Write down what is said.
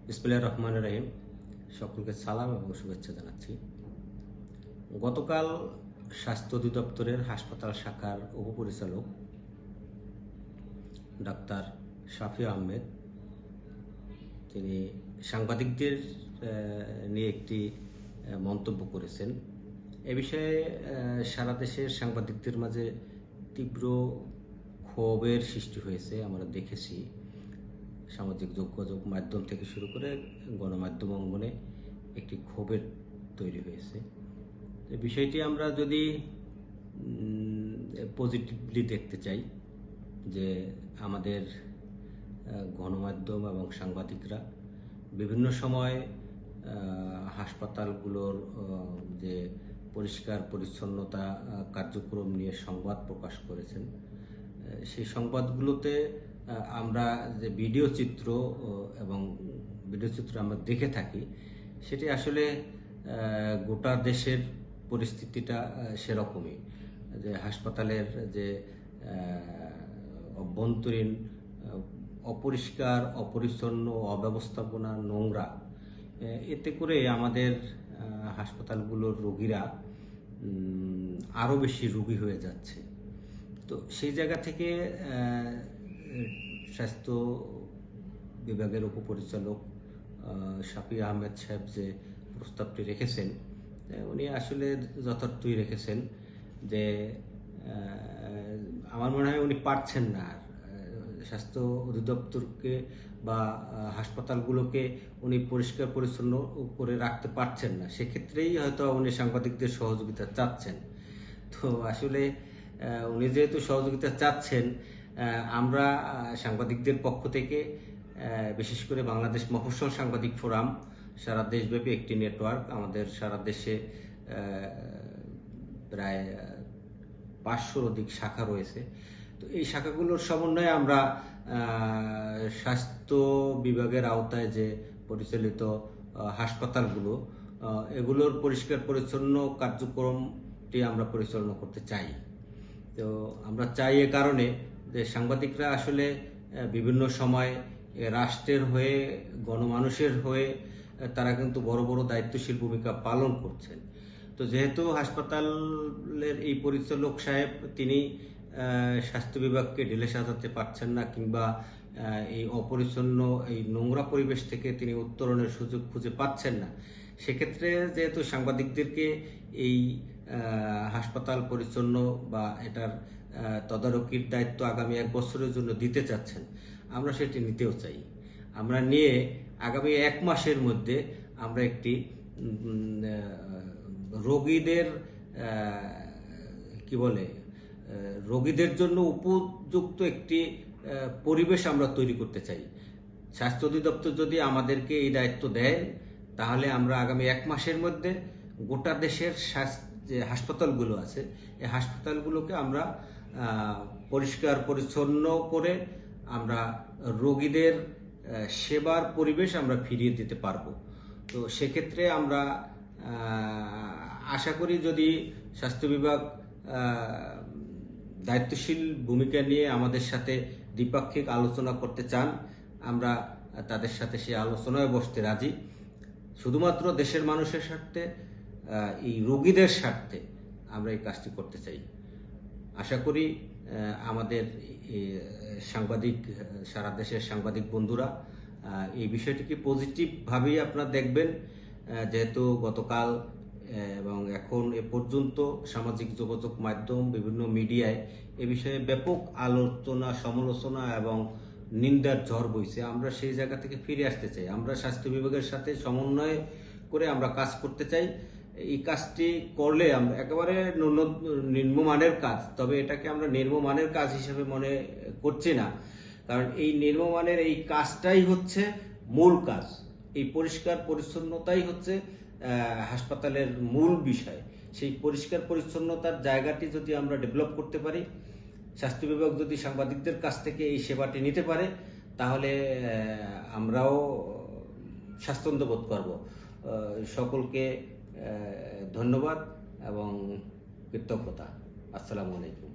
বিসমিল্লাহির রহমানির রহিম। সকলকে সালাম এবং শুভেচ্ছা জানাচ্ছি। গতকাল স্বাস্থ্য অধিদপ্তরের হাসপাতাল শাখার উপপরিচালক ডাক্তার শাফি আহমেদ তিনি সাংবাদিকদের নিয়ে একটি মন্তব্য করেছেন। এ বিষয়ে সারা দেশের সাংবাদিকদের মাঝে তীব্র ক্ষোভের সৃষ্টি হয়েছে। আমরা দেখেছি সামাজিক যোগাযোগ মাধ্যম থেকে শুরু করে গণমাধ্যম অঙ্গনে একটি ক্ষোভের তৈরি হয়েছে। এই বিষয়টি আমরা যদি পজিটিভলি দেখতে চাই, যে আমাদের গণমাধ্যম এবং সাংবাদিকরা বিভিন্ন সময় হাসপাতালগুলোর যে পরিষ্কার পরিচ্ছন্নতা কার্যক্রম নিয়ে সংবাদ প্রকাশ করেছেন, সেই সংবাদগুলোতে আমরা যে ভিডিও চিত্র আমরা দেখে থাকি, সেটি আসলে গোটা দেশের পরিস্থিতিটা সেরকমই, যে হাসপাতালের যে অভ্যন্তরীণ অপরিষ্কার, অপরিচ্ছন্ন, অব্যবস্থাপনা, নোংরা, এতে করে আমাদের হাসপাতালগুলোর রোগীরা আরও বেশি রোগী হয়ে যাচ্ছে। তো সেই জায়গা থেকে স্বাস্থ্য বিভাগের উপপরিচালক শাফি আহমেদ সাহেব যে প্রস্তাবটি রেখেছেন, উনি আসলে যথার্থই রেখেছেন। যে আমার মনে হয় উনি পারছেন না আর স্বাস্থ্য অধিদপ্তরকে বা হাসপাতালগুলোকে উনি পরিষ্কার পরিচ্ছন্ন করে রাখতে পারছেন না। সেক্ষেত্রেই হয়তো উনি সাংবাদিকদের সহযোগিতা চাচ্ছেন। তো আসলে উনি যেহেতু সহযোগিতা চাচ্ছেন, আমরা সাংবাদিকদের পক্ষ থেকে, বিশেষ করে বাংলাদেশ মফস্বল সাংবাদিক ফোরাম, সারা দেশব্যাপী একটি নেটওয়ার্ক, আমাদের সারা দেশে প্রায় 500-র অধিক শাখা রয়েছে। তো এই শাখাগুলোর সমন্বয়ে আমরা স্বাস্থ্য বিভাগের আওতায় যে পরিচালিত হাসপাতালগুলো, এগুলোর পরিষ্কার পরিচ্ছন্ন কার্যক্রমটি আমরা পরিচালনা করতে চাই। তো আমরা চাই এ কারণে যে সাংবাদিকরা আসলে বিভিন্ন সময় রাষ্ট্রের হয়ে, গণমানুষের হয়ে তারা কিন্তু বড় বড় দায়িত্বশীল ভূমিকা পালন করছেন। তো যেহেতু হাসপাতালের এই পরিচালক সাহেব তিনি স্বাস্থ্য বিভাগকে ঢেলে সাজাতে পারছেন না, কিংবা এই অপরিচ্ছন্ন, এই নোংরা পরিবেশ থেকে তিনি উত্তরণের সুযোগ খুঁজে পাচ্ছেন না, সেক্ষেত্রে যেহেতু সাংবাদিকদেরকে এই হাসপাতাল পরিচ্ছন্ন বা এটার তদারকির দায়িত্ব আগামী 1 বছরের জন্য দিতে চাচ্ছেন, আমরা সেটি নিতেও চাই। আমরা নিয়ে আগামী 1 মাসের মধ্যে আমরা একটি রোগীদের রোগীদের জন্য উপযুক্ত একটি পরিবেশ আমরা তৈরি করতে চাই। স্বাস্থ্য অধিদপ্তর যদি আমাদেরকে এই দায়িত্ব দেয়, তাহলে আমরা আগামী 1 মাসের মধ্যে গোটা দেশের যে হাসপাতালগুলো আছে, এই হাসপাতালগুলোকে আমরা পরিষ্কার পরিচ্ছন্ন করে আমরা রোগীদের সেবার পরিবেশ আমরা ফিরিয়ে দিতে পারবো। তো সেক্ষেত্রে আমরা আশা করি, যদি স্বাস্থ্য বিভাগ দায়িত্বশীল ভূমিকা নিয়ে আমাদের সাথে দ্বিপাক্ষিক আলোচনা করতে চান, আমরা তাদের সাথে সেই আলোচনায় বসতে রাজি। শুধুমাত্র দেশের মানুষের স্বার্থে, এই রোগীদের স্বার্থে আমরা এই কাজটি করতে চাই। আশা করি আমাদের সাংবাদিক, সারা দেশের সাংবাদিক বন্ধুরা এই বিষয়টিকে পজিটিভভাবেই আপনারা দেখবেন। যেহেতু গতকাল এবং এখন এ পর্যন্ত সামাজিক যোগাযোগ মাধ্যম, বিভিন্ন মিডিয়ায় এ বিষয়ে ব্যাপক আলোচনা, সমালোচনা এবং নিন্দার ঝড় বইছে। আমরা সেই জায়গা থেকে ফিরে আসতে চাই। আমরা স্বাস্থ্য বিভাগের সাথে সমন্বয় করে আমরা কাজ করতে চাই। এই কাজটি করলে আমরা একেবারে নিম্নমানের কাজ, তবে এটাকে আমরা নিম্নমানের কাজ হিসেবে মনে করছি না, কারণ এই নিম্নমানের এই কাজটাই হচ্ছে মূল কাজ। এই পরিষ্কার পরিচ্ছন্নতাই হচ্ছে হাসপাতালের মূল বিষয়। সেই পরিষ্কার পরিচ্ছন্নতার জায়গাটি যদি আমরা ডেভেলপ করতে পারি, স্বাস্থ্য বিভাগ যদি সাংবাদিকদের কাছ থেকে এই সেবাটি নিতে পারে, তাহলে আমরাও স্বাচ্ছন্দ্য বোধ করব। সকলকে ধন্যবাদ এবং কৃতজ্ঞতা। আসসালামু আলাইকুম।